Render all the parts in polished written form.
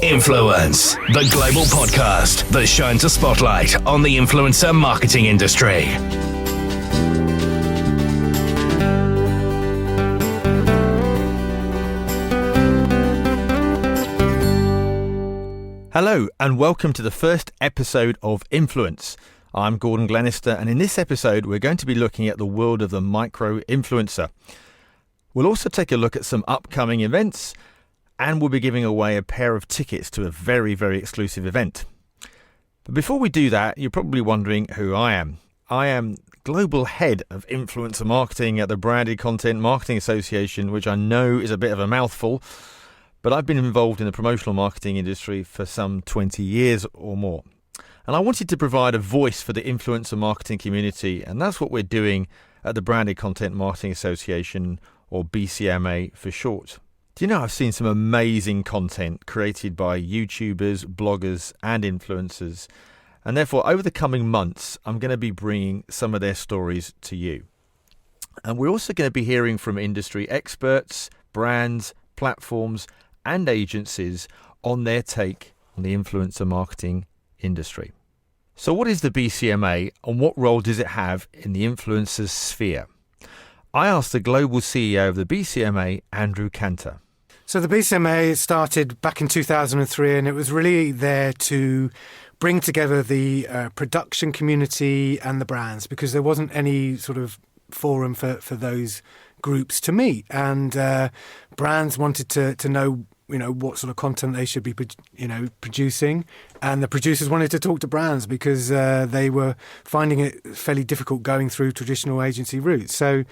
Influence, the global podcast that shines a spotlight on the influencer marketing industry. Hello and welcome to the first episode of Influence. I'm Gordon Glenister, and in this episode we're going to be looking at the world of the micro-influencer. We'll also take a look at some upcoming events, and we'll be giving away a pair of tickets to a very, very exclusive event. But before we do that, you're probably wondering who I am. I am Global Head of Influencer Marketing at the Branded Content Marketing Association, which I know is a bit of a mouthful, but I've been involved in the promotional marketing industry for some 20 years or more. And I wanted to provide a voice for the influencer marketing community, and that's what we're doing at the Branded Content Marketing Association, or BCMA for short. Do you know, I've seen some amazing content created by YouTubers, bloggers and influencers, and therefore over the coming months I'm going to be bringing some of their stories to you. And we're also going to be hearing from industry experts, brands, platforms and agencies on their take on the influencer marketing industry. So what is the BCMA and what role does it have in the influencer sphere? I asked the global CEO of the BCMA, Andrew Canter. So the BCMA started back in 2003, and it was really there to bring together the production community and the brands, because there wasn't any sort of forum for those groups to meet. And brands wanted to know, what sort of content they should be, producing. And the producers wanted to talk to brands because they were finding it fairly difficult going through traditional agency routes. So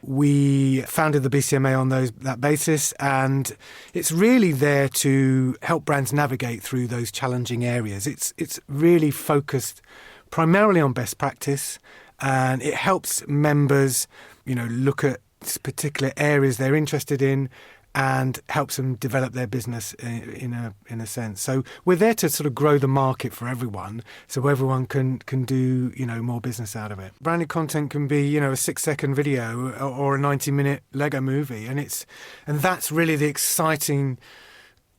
we founded the BCMA on that basis, and it's really there to help brands navigate through those challenging areas. It's really focused primarily on best practice, and it helps members, look at particular areas they're interested in and helps them develop their business in a sense. So we're there to sort of grow the market for everyone, so everyone can do more business out of it. Branded content can be a 6-second video or a 90-minute Lego movie, and that's really the exciting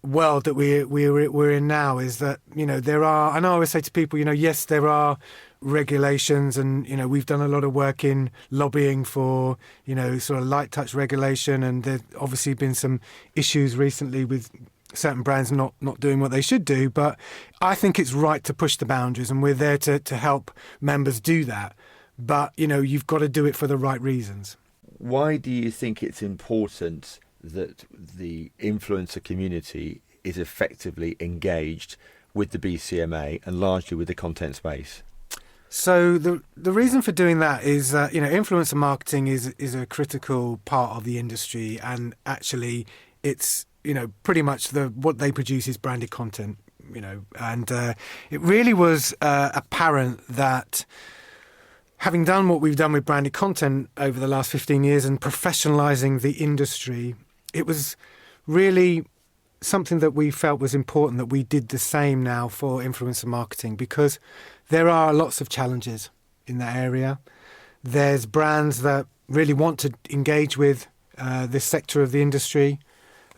world that we're in now. Is that there are, and I always say to people, yes, there are regulations, and we've done a lot of work in lobbying for sort of light touch regulation, and there's obviously been some issues recently with certain brands not doing what they should do, but I think it's right to push the boundaries, and we're there to help members do that. But you've got to do it for the right reasons. Why do you think it's important that the influencer community is effectively engaged with the BCMA and largely with the content space? So the reason for doing that is influencer marketing is a critical part of the industry, and actually it's pretty much what they produce is branded content, and it really was apparent that having done what we've done with branded content over the last 15 years and professionalizing the industry, it was really something that we felt was important that we did the same now for influencer marketing, because there are lots of challenges in that area. There's brands that really want to engage with this sector of the industry.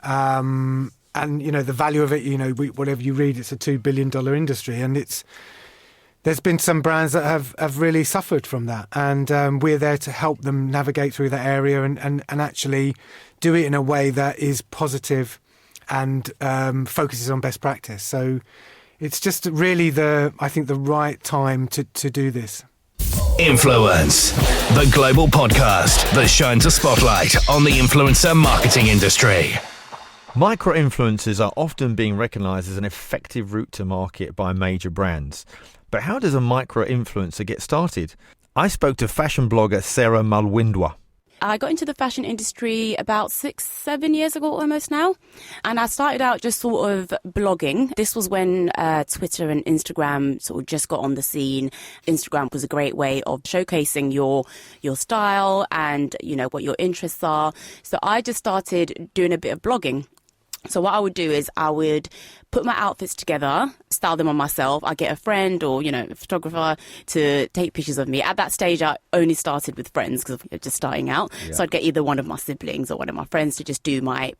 And, the value of it, whatever you read, it's a $2 billion industry. And there's been some brands that have really suffered from that. And we're there to help them navigate through that area and actually do it in a way that is positive and focuses on best practice. So it's just really I think the right time to do this. Influence, the global podcast that shines a spotlight on the influencer marketing industry. Micro-influencers are often being recognised as an effective route to market by major brands. But how does a micro-influencer get started? I spoke to fashion blogger Sarah Mulindwa. I got into the fashion industry about 6-7 years ago almost now. And I started out just sort of blogging. This was when Twitter and Instagram sort of just got on the scene. Instagram was a great way of showcasing your style and, what your interests are. So I just started doing a bit of blogging. So what I would do is I would put my outfits together, style them on myself. I get a friend or, a photographer to take pictures of me. At that stage, I only started with friends because I was just starting out. Yeah. So I'd get either one of my siblings or one of my friends to just do my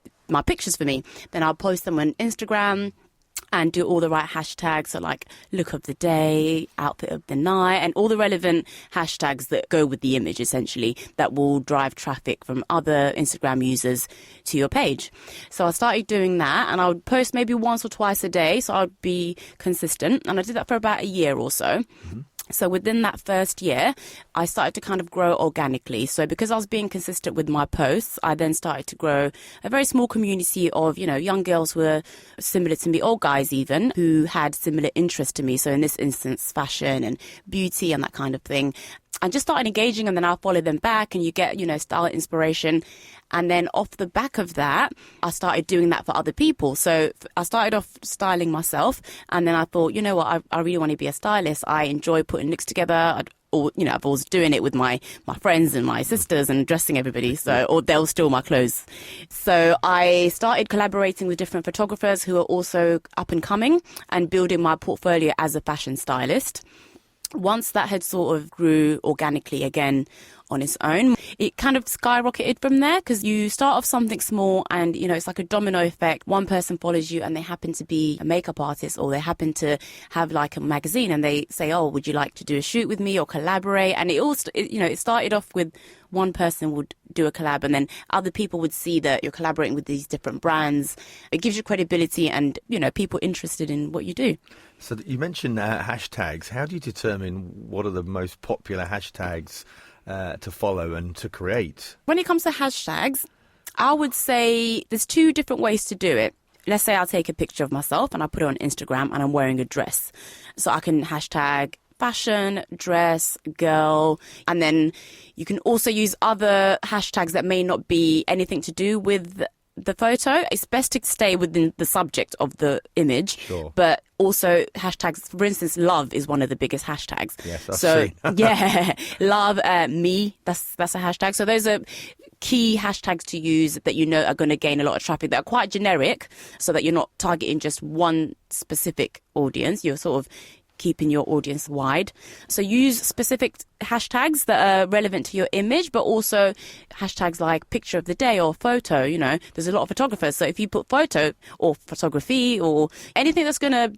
pictures for me. Then I'll post them on Instagram. and do all the right hashtags, so like look of the day, outfit of the night, and all the relevant hashtags that go with the image, essentially, that will drive traffic from other Instagram users to your page. So I started doing that, and I would post maybe once or twice a day, so I'd be consistent, and I did that for about a year or so. Mm-hmm. So within that first year, I started to kind of grow organically. So because I was being consistent with my posts, I then started to grow a very small community of, young girls who were similar to me, or guys even, who had similar interests to me. So in this instance, fashion and beauty and that kind of thing. And just started engaging, and then I'll follow them back, and you get, style inspiration. And then off the back of that, I started doing that for other people. So I started off styling myself, and then I thought, you know what, I really want to be a stylist. I enjoy putting looks together. I've always doing it with my friends and my sisters and dressing everybody, or they'll steal my clothes. So I started collaborating with different photographers who are also up and coming, and building my portfolio as a fashion stylist. Once that had sort of grew organically again on its own, it kind of skyrocketed from there, because you start off something small and, it's like a domino effect. One person follows you and they happen to be a makeup artist, or they happen to have like a magazine, and they say, oh, would you like to do a shoot with me or collaborate? And it started off with one person would do a collab, and then other people would see that you're collaborating with these different brands. It gives you credibility and, people interested in what you do. So you mentioned hashtags. How do you determine what are the most popular hashtags to follow and to create? When it comes to hashtags, I would say there's two different ways to do it. Let's say I'll take a picture of myself and I put it on Instagram and I'm wearing a dress. So I can hashtag fashion, dress, girl, and then you can also use other hashtags that may not be anything to do with the photo. It's best to stay within the subject of the image, sure. But also hashtags. For instance, love is one of the biggest hashtags. Yes, that's so true. yeah, love, me. That's a hashtag. So those are key hashtags to use that are going to gain a lot of traffic. That are quite generic, so that you're not targeting just one specific audience. You're sort of keeping your audience wide. So use specific hashtags that are relevant to your image, but also hashtags like picture of the day or photo. There's a lot of photographers. So if you put photo or photography or anything that's going to,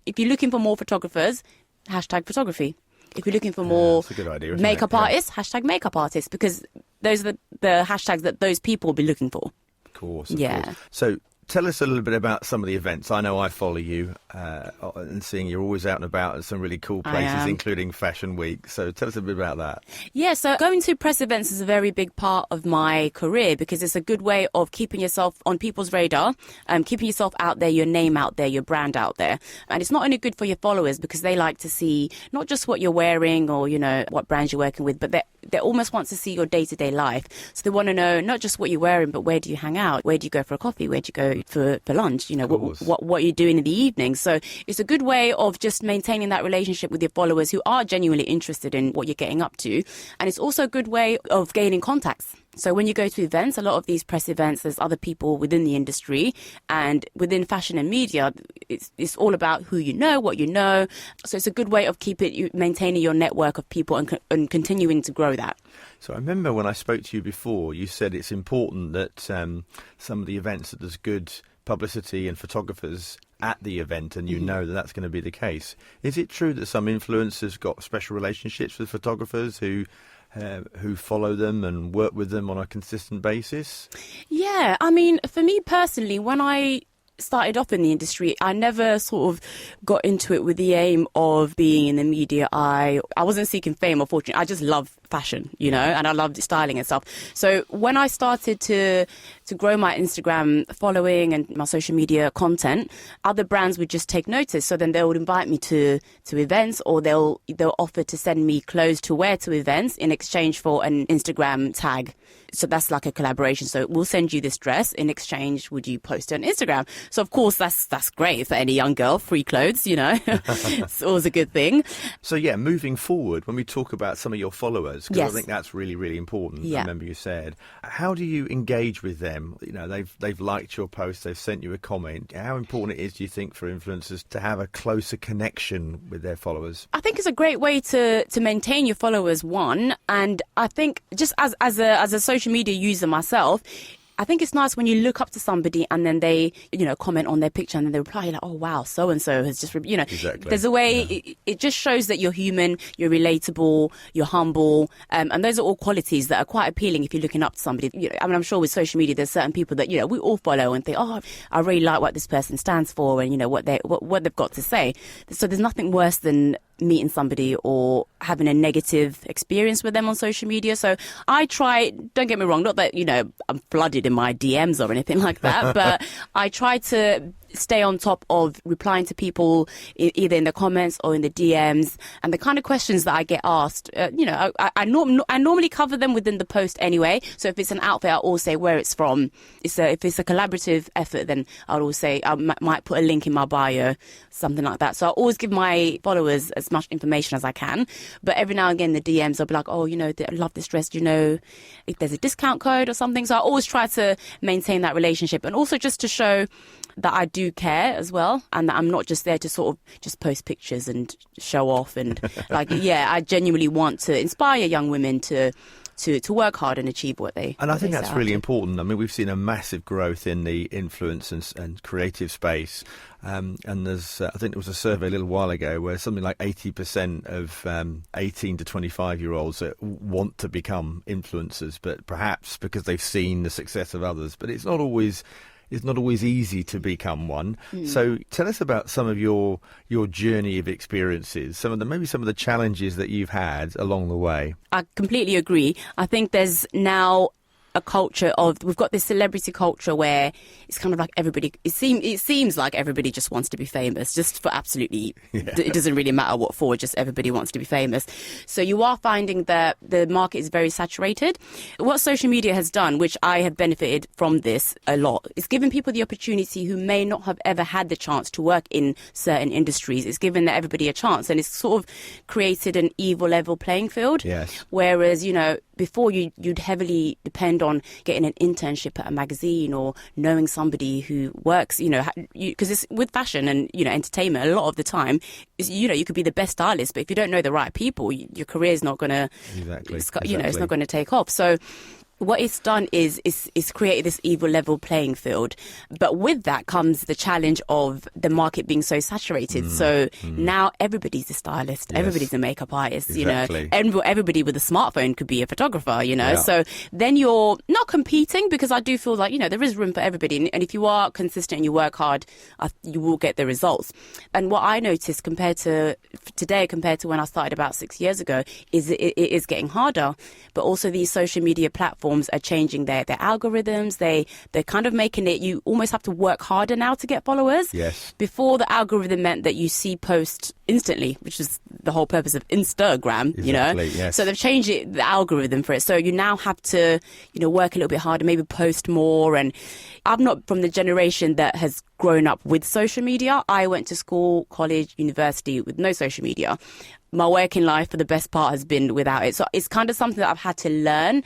if you're looking for more photographers, hashtag photography. If you're looking for more that's a good idea, isn't makeup it? Yeah. artists, hashtag makeup artists, because those are the hashtags that those people will be looking for. Of course. Yeah. So tell us a little bit about some of the events. I know I follow you and seeing you're always out and about at some really cool places, including Fashion Week. So tell us a bit about that. Yeah, so going to press events is a very big part of my career, because it's a good way of keeping yourself on people's radar, keeping yourself out there, your name out there, your brand out there. And it's not only good for your followers, because they like to see not just what you're wearing or, what brands you're working with, but they almost want to see your day-to-day life. So they want to know not just what you're wearing, but where do you hang out? Where do you go for a coffee? Where do you go for lunch? What you're doing in the evening. So it's a good way of just maintaining that relationship with your followers who are genuinely interested in what you're getting up to. And it's also a good way of gaining contacts. So when you go to events, a lot of these press events, there's other people within the industry, and within fashion and media, it's all about who you know, what you know. So it's a good way of maintaining your network of people and continuing to grow that. So I remember when I spoke to you before, you said it's important that some of the events, that there's good publicity and photographers at the event, and know that that's going to be the case. Is it true that some influencers got special relationships with photographers who follow them and work with them on a consistent basis? Yeah, I mean, for me personally, when I started off in the industry, I never sort of got into it with the aim of being in the media eye. I wasn't seeking fame or fortune. I just love fashion, and I loved styling and stuff. So when I started to grow my Instagram following and my social media content, other brands would just take notice. So then they would invite me to events, or they'll offer to send me clothes to wear to events in exchange for an Instagram tag. So that's like a collaboration. So we'll send you this dress. In exchange, would you post it on Instagram? So of course, that's great for any young girl. Free clothes, It's always a good thing. So yeah, moving forward, when we talk about some of your followers, because I think that's really, really important. Yeah. I remember you said, how do you engage with them? They've liked your post, they've sent you a comment. How important it is, do you think, for influencers to have a closer connection with their followers? I think it's a great way to maintain your followers, one. And I think just as a social media user myself, I think it's nice when you look up to somebody and then they, comment on their picture and then they reply, you're like, oh, wow, so-and-so has just, Exactly. There's a way, it just shows that you're human, you're relatable, you're humble. And those are all qualities that are quite appealing if you're looking up to somebody. I'm sure with social media, there's certain people that, we all follow and think, oh, I really like what this person stands for and, what they've got to say. So there's nothing worse than meeting somebody or having a negative experience with them on social media. So I try, don't get me wrong, not that, I'm flooded in my DMs or anything like that, but I try to stay on top of replying to people either in the comments or in the DMs, and the kind of questions that I get asked, I normally cover them within the post anyway. So if it's an outfit, I'll always say where it's from. If it's a collaborative effort, then I'll always say I might put a link in my bio, something like that. So I always give my followers as much information as I can. But every now and again, the DMs will be like, oh, I love this dress. Do you know if there's a discount code or something? So I always try to maintain that relationship, and also just to show that I do care as well, and that I'm not just there to sort of just post pictures and show off. And I genuinely want to inspire young women to work hard and achieve what they. And I think that's really important. I mean, we've seen a massive growth in the influence and creative space. And there's, I think there was a survey a little while ago where something like 80% of 18 to 25-year-olds want to become influencers, but perhaps because they've seen the success of others. But it's not always easy to become one. So tell us about some of your journey of experiences, maybe some of the challenges that you've had along the way. I completely agree. I think there's now a culture we've got this celebrity culture where it's kind of like everybody, it seems like everybody just wants to be famous, just for absolutely, It doesn't really matter what for, just everybody wants to be famous. So you are finding that the market is very saturated. What social media has done, which I have benefited from this a lot, is giving people the opportunity who may not have ever had the chance to work in certain industries. It's given everybody a chance, and it's sort of created an level playing field. Yes. Whereas, before you'd heavily depend on getting an internship at a magazine or knowing somebody who works, because it's with fashion and, entertainment, a lot of the time, you could be the best stylist, but if you don't know the right people, your career is not going to, exactly. It's not going to take off. So what it's done is created this level playing field. But with that comes the challenge of the market being so saturated. So now everybody's a stylist, yes. Everybody's a makeup artist, exactly. Everybody with a smartphone could be a photographer, Yeah. So then you're not competing, because I do feel like, there is room for everybody. And if you are consistent and you work hard, you will get the results. And what I noticed compared to when I started about 6 years ago is it is getting harder. But also these social media platforms are changing their algorithms. They're kind of making it, you almost have to work harder now to get followers. Yes. Before, the algorithm meant that you see posts instantly, which is the whole purpose of Instagram, Exactly, yes. So they've changed the algorithm for it. So you now have to, work a little bit harder, maybe post more. And I'm not from the generation that has grown up with social media. I went to school, college, university with no social media. My working life, for the best part, has been without it. So it's kind of something that I've had to learn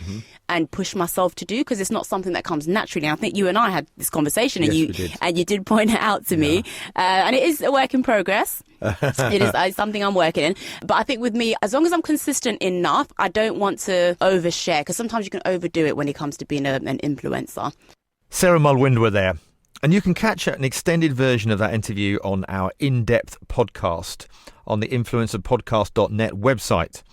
and push myself to do, because it's not something that comes naturally. And I think you and I had this conversation, and you did point it out to me. And it is a work in progress. It is something I'm working in. But I think with me, as long as I'm consistent enough, I don't want to overshare, because sometimes you can overdo it when it comes to being an influencer. Sarah Mulindwa there. And you can catch an extended version of that interview on our in-depth podcast on the influencerpodcast.net website.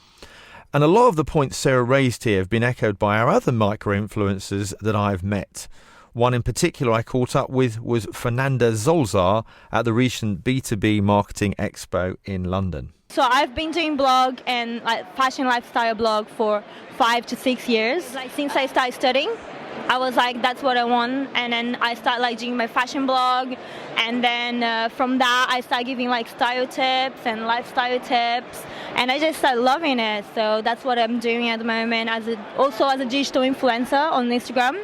And a lot of the points Sarah raised here have been echoed by our other micro-influencers that I've met. One in particular I caught up with was Fernanda Zorzal at the recent B2B Marketing Expo in London. So I've been doing blog and fashion lifestyle blog for 5 to 6 years. Since I started studying, I was like, that's what I want. And then I started doing my fashion blog. And then from that, I started giving style tips and lifestyle tips. And I just started loving it. So that's what I'm doing at the moment, also as a digital influencer on Instagram.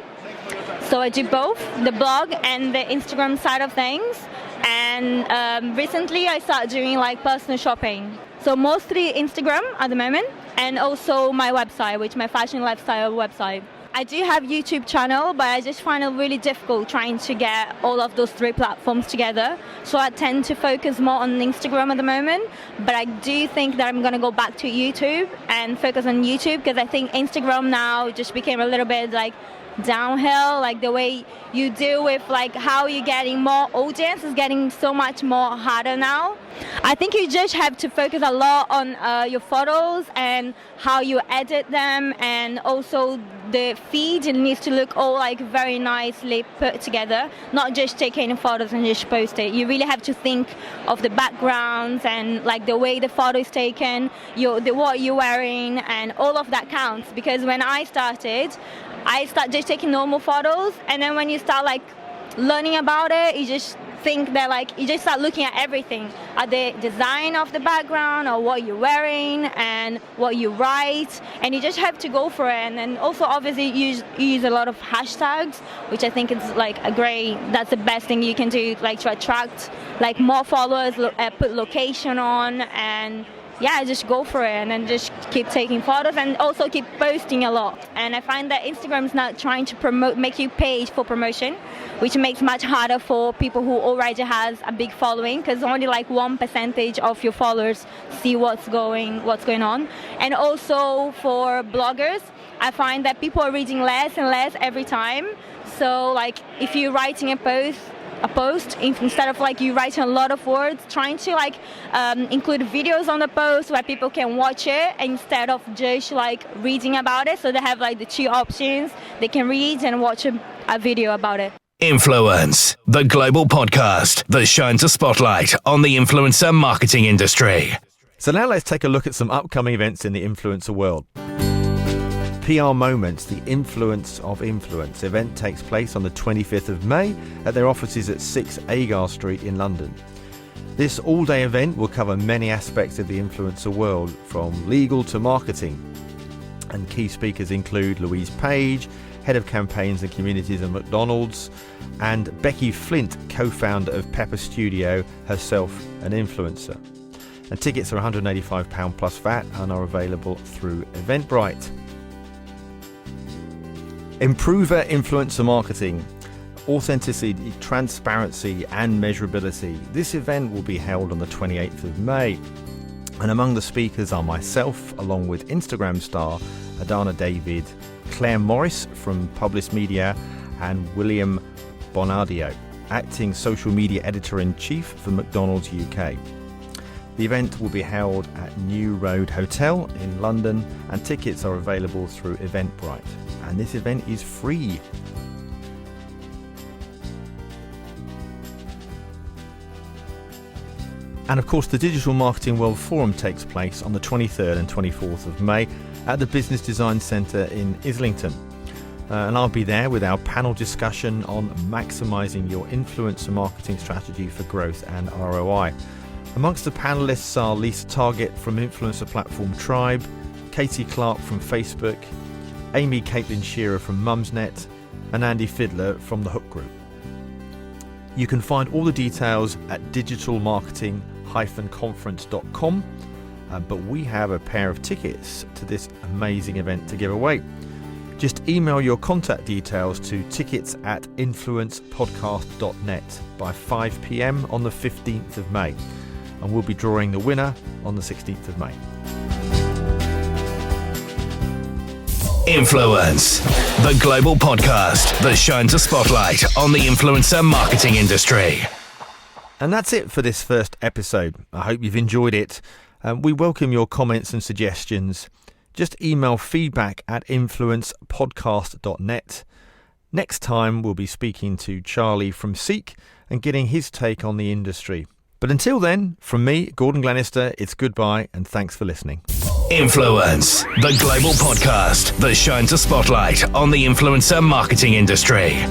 So I do both the blog and the Instagram side of things. And recently I started doing personal shopping. So mostly Instagram at the moment, and also my website, which is my fashion lifestyle website. I do have YouTube channel, but I just find it really difficult trying to get all of those 3 platforms together. So I tend to focus more on Instagram at the moment, but I do think that I'm going to go back to YouTube and focus on YouTube, because I think Instagram now just became a little bit downhill, like the way you deal with like how you're getting more audience is getting so much more harder now. I think you just have to focus a lot on your photos and how you edit them, and also the feed needs to look all like very nicely put together, not just taking photos and just post it. You really have to think of the backgrounds and like the way the photo is taken, what you're wearing, and all of that counts. Because when I started just taking normal photos, and then when you start like learning about it, you just think that like you just start looking at everything, at the design of the background or what you're wearing and what you write, and you just have to go for it. And then also obviously use a lot of hashtags, which I think is like that's the best thing you can do, like to attract like more followers, put location on, and yeah, just go for it, and then just keep taking photos and also keep posting a lot. And I find that Instagram is not trying to make you pay for promotion, which makes it much harder for people who already has a big following, because only like 1% of your followers see what's going on. And also for bloggers, I find that people are reading less and less every time. So like if you're writing a post, instead of like you writing a lot of words, trying to like include videos on the post where people can watch it instead of just like reading about it. So they have like the two options: they can read and watch a video about it. Influence, the global podcast that shines a spotlight on the influencer marketing industry. So now let's take a look at some upcoming events in the influencer world. PR Moments, the Influence of Influence event takes place on the 25th of May at their offices at 6 Agar Street in London. This all-day event will cover many aspects of the influencer world, from legal to marketing. And key speakers include Louise Page, Head of Campaigns and Communities at McDonald's, and Becky Flint, co-founder of Pepper Studio, herself an influencer. And tickets are £185 plus VAT and are available through Eventbrite. Improver Influencer Marketing, Authenticity, Transparency and Measurability. This event will be held on the 28th of May. And among the speakers are myself, along with Instagram star Adana David, Claire Morris from Publis Media, and William Bonadio, acting social media editor-in-chief for McDonald's UK. The event will be held at New Road Hotel in London, and tickets are available through Eventbrite. And this event is free. And of course, the Digital Marketing World Forum takes place on the 23rd and 24th of May at the Business Design Centre in Islington. And I'll be there with our panel discussion on maximising your influencer marketing strategy for growth and ROI. Amongst the panellists are Lisa Target from influencer platform Tribe, Katie Clark from Facebook, Amy Caitlin Shearer from Mumsnet, and Andy Fiddler from the Hook Group. You can find all the details at digitalmarketing-conference.com, but we have a pair of tickets to this amazing event to give away. Just email your contact details to tickets@influencepodcast.net by 5 p.m. on the 15th of May, and we'll be drawing the winner on the 16th of May. Influence, the global podcast that shines a spotlight on the influencer marketing industry. And that's it for this first episode. I hope you've enjoyed it. We welcome your comments and suggestions. Just email feedback@influencepodcast.net. Next time we'll be speaking to Charlie from Seek and getting his take on the industry. But until then, from me, Gordon Glenister, it's goodbye and thanks for listening. Influence, the global podcast that shines a spotlight on the influencer marketing industry.